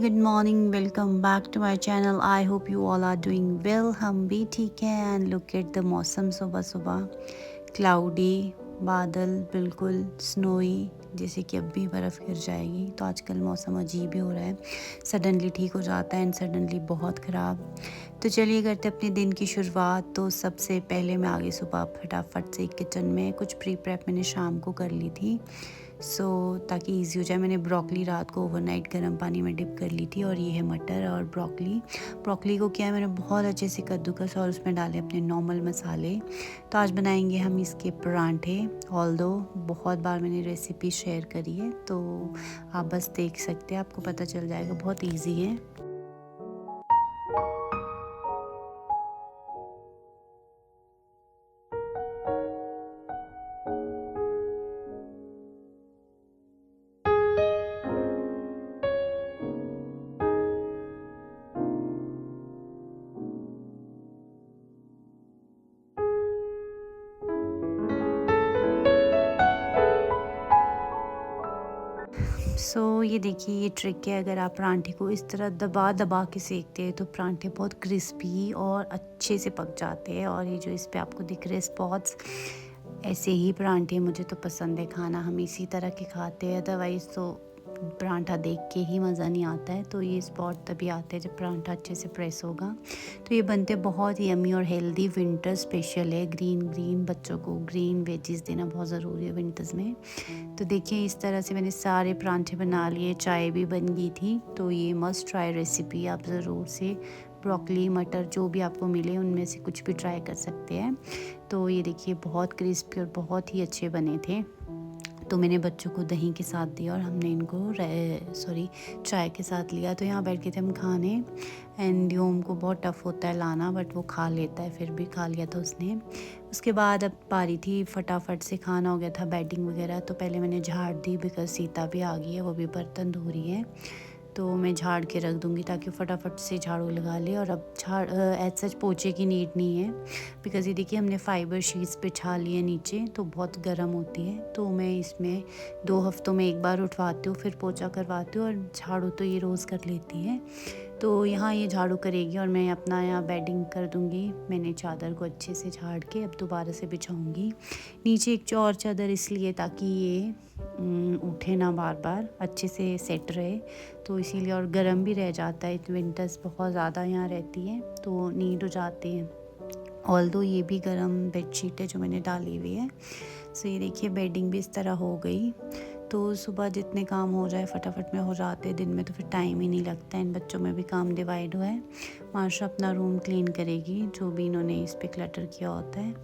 Good morning, welcome back to my channel. I hope you all are doing well. हम भी ठीक हैं। And look at the मौसम, सुबह सुबह क्लाउडी, बादल बिल्कुल स्नोई, जैसे कि अब भी बर्फ़ गिर जाएगी। तो आजकल मौसम अजीब ही हो रहा है, सडनली ठीक हो जाता है एंड सडनली बहुत ख़राब। तो चलिए करते अपने दिन की शुरुआत। तो सबसे पहले मैं आ गई सुबह फटाफट से किचन में। कुछ प्री प्रेप मैंने शाम को कर ली थी, ताकि इजी हो जाए। मैंने ब्रोकली रात को ओवरनाइट गर्म पानी में डिप कर ली थी, और ये है मटर और ब्रोकली को क्या है, मैंने बहुत अच्छे से कद्दूकस और उसमें डाले अपने नॉर्मल मसाले। तो आज बनाएंगे हम इसके परांठे। ऑल्दो बहुत बार मैंने रेसिपी शेयर करी है, तो आप बस देख सकते हैं, आपको पता चल जाएगा, बहुत ईजी है। ये देखिए, ये ट्रिक है। अगर आप परांठे को इस तरह दबा दबा के सेकते हैं तो परांठे बहुत क्रिस्पी और अच्छे से पक जाते हैं। और ये जो इस पे आपको दिख रहे स्पॉट्स, ऐसे ही परांठे मुझे तो पसंद है खाना। हम इसी तरह के खाते हैं, अदरवाइज़ तो परांठा देख के ही मज़ा नहीं आता है। तो ये स्पॉट तभी आते हैं जब परांठा अच्छे से प्रेस होगा। तो ये बनते बहुत यमी और हेल्दी। विंटर स्पेशल है। ग्रीन बच्चों को ग्रीन वेजीज देना बहुत ज़रूरी है विंटर्स में। तो देखिए, इस तरह से मैंने सारे परांठे बना लिए। चाय भी बन गई थी। तो ये मस्ट ट्राई रेसिपी, आप ज़रूर से ब्रोकली मटर जो भी आपको मिले उनमें से कुछ भी ट्राई कर सकते हैं। तो ये देखिए, बहुत क्रिस्पी और बहुत ही अच्छे बने थे। तो मैंने बच्चों को दही के साथ दिया और हमने इनको चाय के साथ लिया। तो यहाँ बैठ के थे हम खाने। एंड योम को बहुत टफ़ होता है लाना, बट वो खा लेता है, फिर भी खा लिया था उसने। उसके बाद अब पारी थी, फटाफट से खाना हो गया था, बेडिंग वगैरह। तो पहले मैंने झाड़ दी, बिकॉज़ सीता भी आ गई है, वो भी बर्तन धो रही है। तो मैं झाड़ के रख दूँगी ताकि फटाफट से झाड़ू लगा ले। और अब एज सच पोछे की नीड नहीं है, बिकॉज़ ये देखिए हमने फाइबर शीट्स बिछा ली है नीचे, तो बहुत गर्म होती है। तो मैं इसमें 2 हफ्तों में एक बार उठवाती हूँ, फिर पोछा करवाती हूँ, और झाड़ू तो ये रोज़ कर लेती है। तो यहाँ ये झाड़ू करेगी और मैं अपना यहाँ बेडिंग कर दूँगी। मैंने चादर को अच्छे से झाड़ के अब दोबारा से बिछाऊँगी। नीचे एक और चादर इसलिए ताकि ये उठे ना बार बार, अच्छे से सेट रहे। तो इसीलिए, और गर्म भी रह जाता है, विंटर्स बहुत ज़्यादा यहाँ रहती है तो नीड हो जाती है। ऑल्दो ये भी गर्म बेडशीट है जो मैंने डाली हुई है। सो ये देखिए, बेडिंग भी इस तरह हो गई। तो सुबह जितने काम हो जाए फटाफट में हो जाते हैं। दिन में तो फिर टाइम ही नहीं लगता। इन बच्चों में भी काम डिवाइड हुआ है। मार्शा अपना रूम क्लीन करेगी, जो भी इन्होंने इस पे क्लटर किया होता है।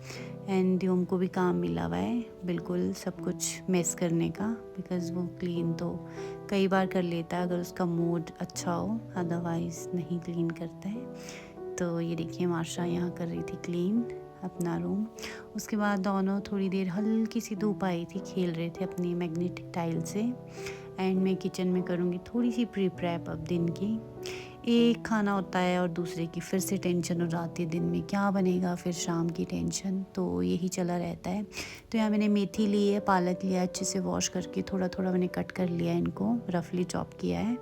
एंड ड्यूम को भी काम मिला हुआ है, बिल्कुल सब कुछ मेस करने का, बिकॉज़ वो क्लीन तो कई बार कर लेता है अगर उसका मूड अच्छा हो, अदरवाइज़ नहीं क्लीन करता है। तो ये देखिए, मार्शा यहाँ कर रही थी क्लीन अपना रूम। उसके बाद दोनों थोड़ी देर हल्की सी धूप आई थी, खेल रहे थे अपनी मैग्नेटिक टाइल से। एंड मैं किचन में करूँगी थोड़ी सी प्री प्रेप अब दिन की। एक खाना होता है और दूसरे की फिर से टेंशन हो जाती है, दिन में क्या बनेगा, फिर शाम की टेंशन, तो यही चला रहता है। तो यहाँ मैंने मेथी ली है, पालक लिया, अच्छे से वॉश करके थोड़ा थोड़ा मैंने कट कर लिया है, इनको रफली चॉप किया है।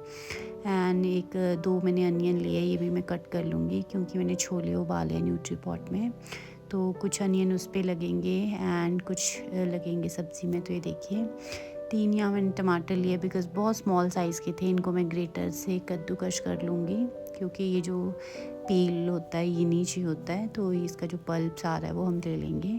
एंड 1-2 मैंने अनियन लिए, ये भी मैं कट कर लूँगी क्योंकि मैंने छोले उबाले हैं न्यूट्री पॉट में। तो कुछ अनियन उस पर लगेंगे एंड कुछ लगेंगे सब्ज़ी में। तो ये देखिए, 3 यहाँ मैंने टमाटर लिए, बिकॉज़ बहुत स्मॉल साइज़ के थे। इनको मैं ग्रेटर से कद्दूकस कर लूँगी, क्योंकि ये जो पील होता है ये नीचे होता है, तो इसका जो पल्प आ रहा है वो हम ले लेंगे।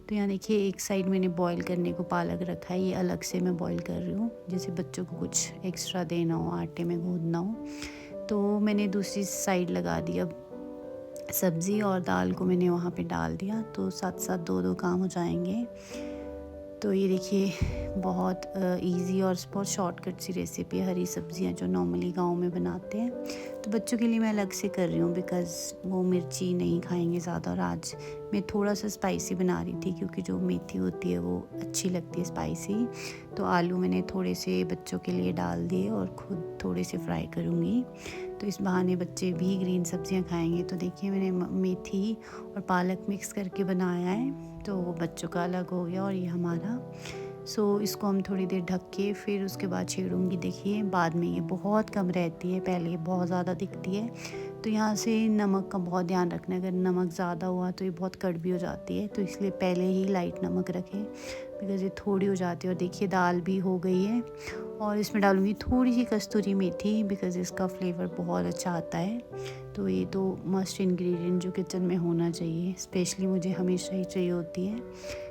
तो यहाँ देखिए, एक साइड मैंने बॉईल करने को पालक रखा है, ये अलग से मैं बॉईल कर रही हूँ, जैसे बच्चों को कुछ एक्स्ट्रा देना हो, आटे में गूँदना हो। तो मैंने दूसरी साइड लगा दी। अब सब्ज़ी और दाल को मैंने वहाँ पे डाल दिया, तो साथ साथ 2-2 काम हो जाएंगे। तो ये देखिए, बहुत इजी और बहुत शॉर्टकट सी रेसिपी है। हरी सब्जियां जो नॉर्मली गांव में बनाते हैं, तो बच्चों के लिए मैं अलग से कर रही हूँ, बिकॉज़ वो मिर्ची नहीं खाएंगे ज़्यादा। और आज मैं थोड़ा सा स्पाइसी बना रही थी, क्योंकि जो मेथी होती है वो अच्छी लगती है स्पाइसी। तो आलू मैंने थोड़े से बच्चों के लिए डाल दिए और ख़ुद थोड़े से फ्राई करूँगी, तो इस बहाने बच्चे भी ग्रीन सब्जियां खाएंगे। तो देखिए, मैंने मेथी और पालक मिक्स करके बनाया है, तो वो बच्चों का अलग हो गया और ये हमारा। सो इसको हम थोड़ी देर ढक के फिर उसके बाद छेड़ूंगी। देखिए बाद में ये बहुत कम रहती है, पहले ये बहुत ज़्यादा दिखती है। तो यहाँ से नमक का बहुत ध्यान रखना है, अगर नमक ज़्यादा हुआ तो ये बहुत कड़वी हो जाती है, तो इसलिए पहले ही लाइट नमक रखें बिकॉज़ ये थोड़ी हो जाती है। और देखिए दाल भी हो गई है और इसमें डालूँगी थोड़ी सी कस्तूरी मेथी बिकॉज़ इसका फ्लेवर बहुत अच्छा आता है। तो ये तो मस्ट इंग्रेडिएंट जो किचन में होना चाहिए, स्पेशली मुझे हमेशा ही चाहिए होती है।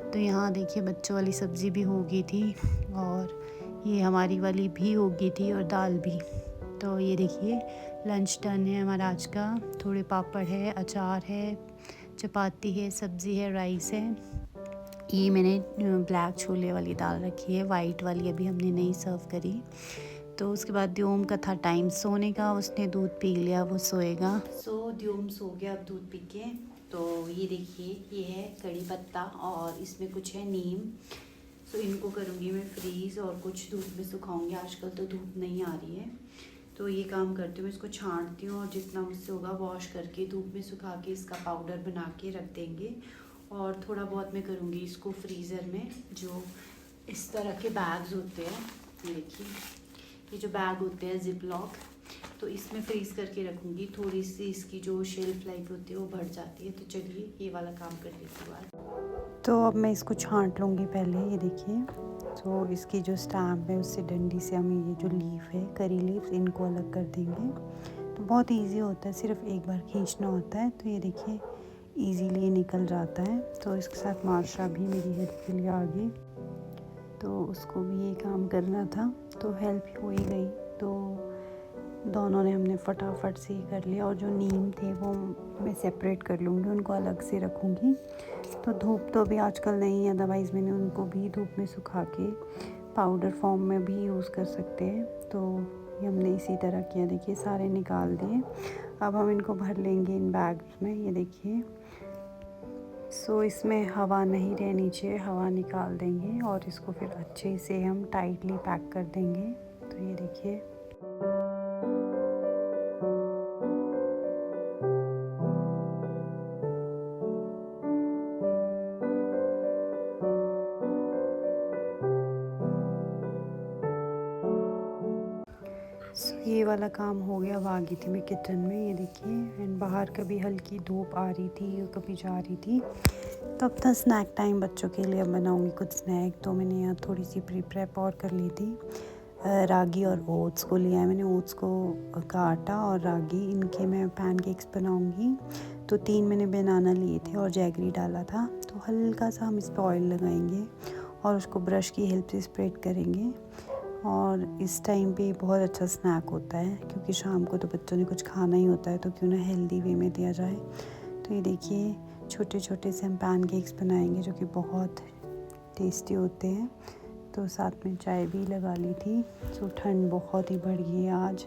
तो यहाँ देखिए बच्चों वाली सब्ज़ी भी हो गई थी और ये हमारी वाली भी हो गई थी और दाल भी। तो ये देखिए लंच डन है हमारा आज का। थोड़े पापड़ है, अचार है, चपाती है, सब्ज़ी है, राइस है। ये मैंने ब्लैक छोले वाली दाल रखी है, वाइट वाली अभी हमने नहीं सर्व करी। तो उसके बाद द्योम का था टाइम सोने का, उसने दूध पी लिया, वो सोएगा। सो द्योम सो गया अब दूध पी के। तो ये देखिए ये है कड़ी पत्ता और इसमें कुछ है नीम। सो इनको करूँगी मैं फ्रीज़ और कुछ धूप में सुखाऊंगी। आजकल तो धूप नहीं आ रही है, तो ये काम करती हूँ, इसको छांटती हूँ और जितना मुझसे होगा वॉश करके धूप में सुखा के इसका पाउडर बना के रख देंगे। और थोड़ा बहुत मैं करूँगी इसको फ्रीज़र में, जो इस तरह के बैग्स होते हैं, ये देखिए ये जो बैग होते हैं जिप लॉक, तो इसमें फ्रीज़ करके रखूँगी। थोड़ी सी इसकी जो शेल्फ लाइफ होती है वो बढ़ जाती है। तो चलिए ये वाला काम कर लेती हूँ। तो अब मैं इसको छांट लूँगी पहले। ये देखिए तो इसकी जो स्टैम्प है उससे डंडी से हम ये जो लीफ है करी लीफ इनको अलग कर देंगे। तो बहुत इजी होता है, सिर्फ एक बार खींचना होता है। तो ये देखिए इजीली निकल जाता है। तो इसके साथ मार्शा भी मेरी हेल्प के लिए आ गई, तो उसको भी ये काम करना था, तो हेल्प हो ही गई। तो दोनों ने हमने फटाफट से ही कर लिया। और जो नीम थे वो मैं सेपरेट कर लूँगी, उनको अलग से रखूँगी। तो धूप तो अभी आजकल नहीं है, अदरवाइज़ मैंने उनको भी धूप में सुखा के पाउडर फॉर्म में भी यूज़ कर सकते हैं। तो ये हमने इसी तरह किया। देखिए सारे निकाल दिए। अब हम इनको भर लेंगे इन बैग्स में। ये देखिए सो इसमें हवा नहीं रहनी चाहिए, हवा निकाल देंगे और इसको फिर अच्छे से हम टाइटली पैक कर देंगे। तो ये देखिए ये वाला काम हो गया। अब आ गई थी मैं किचन में, ये देखिए। एंड बाहर कभी हल्की धूप आ रही थी और कभी जा रही थी। तो अब था स्नैक टाइम बच्चों के लिए। अब बनाऊँगी कुछ स्नैक। तो मैंने यहाँ थोड़ी सी प्री प्रेप और कर ली थी। रागी और ओट्स को लिया है मैंने, ओट्स को का आटा और रागी, इनके मैं पैनकेक्स बनाऊँगी। तो 3 मैंने बनाना लिए थे और जैगरी डाला था। तो हल्का सा हम इस पर ऑयल लगाएंगे और उसको ब्रश की हेल्प से स्प्रेड करेंगे। और इस टाइम पे बहुत अच्छा स्नैक होता है, क्योंकि शाम को तो बच्चों ने कुछ खाना ही होता है, तो क्यों ना हेल्दी वे में दिया जाए। तो ये देखिए छोटे छोटे से हम पैनकेक्स बनाएंगे जो कि बहुत टेस्टी होते हैं। तो साथ में चाय भी लगा ली थी। सो ठंड बहुत ही बढ़ गई है आज,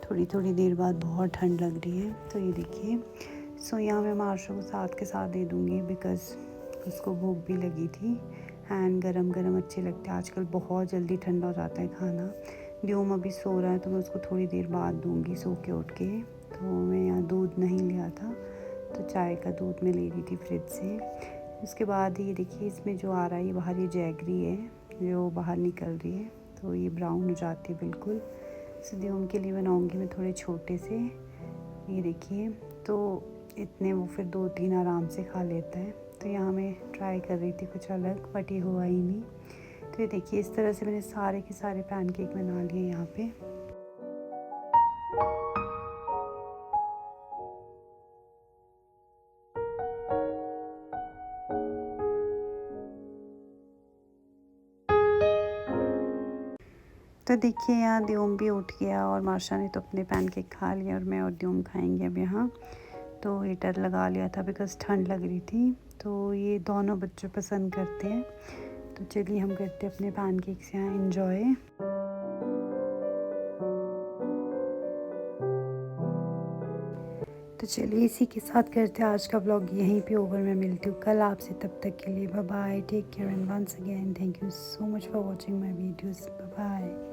थोड़ी थोड़ी देर बाद बहुत ठंड लग रही है। तो ये देखिए सो यहाँ मैं मार्शा को साथ के साथ दे दूँगी बिकॉज़ उसको भूख भी लगी थी। एंड गरम गरम अच्छे लगते हैं। आजकल बहुत जल्दी ठंडा हो जाता है खाना। ड्यूम अभी सो रहा है तो मैं उसको थोड़ी देर बाद दूँगी सो के उठ के। तो मैं यहाँ दूध नहीं लिया था, तो चाय का दूध मैं ले रही थी फ्रिज से। उसके बाद ये देखिए इसमें जो आ रहा है, ये बाहर ये जैगरी है जो बाहर निकल रही है, तो ये ब्राउन हो जाती है बिल्कुल। सो ड्यूम के लिए बनाऊँगी मैं थोड़े छोटे से। ये देखिए तो इतने वो फिर 2-3 आराम से खा लेता है। तो यहाँ मैं ट्राई कर रही थी कुछ अलग, बट ये हुआ ही नहीं। तो ये देखिए इस तरह से मैंने सारे के सारे पैनकेक बना लिए यहाँ पे। तो देखिए यहाँ ड्यूम भी उठ गया और मार्शा ने तो अपने पैनकेक खा लिया और मैं और ड्यूम खाएंगे अब यहाँ। तो हीटर लगा लिया था बिकॉज़ ठंड लग रही थी। तो ये दोनों बच्चे पसंद करते हैं। तो चलिए हम करते हैं अपने पैनकेक्स यहाँ एंजॉय। तो चलिए इसी के साथ करते हैं आज का ब्लॉग यहीं पे ओवर। मैं मिलती हूँ कल आपसे, तब तक के लिए bye bye, take care and once again thank you so much for watching my videos. Bye bye.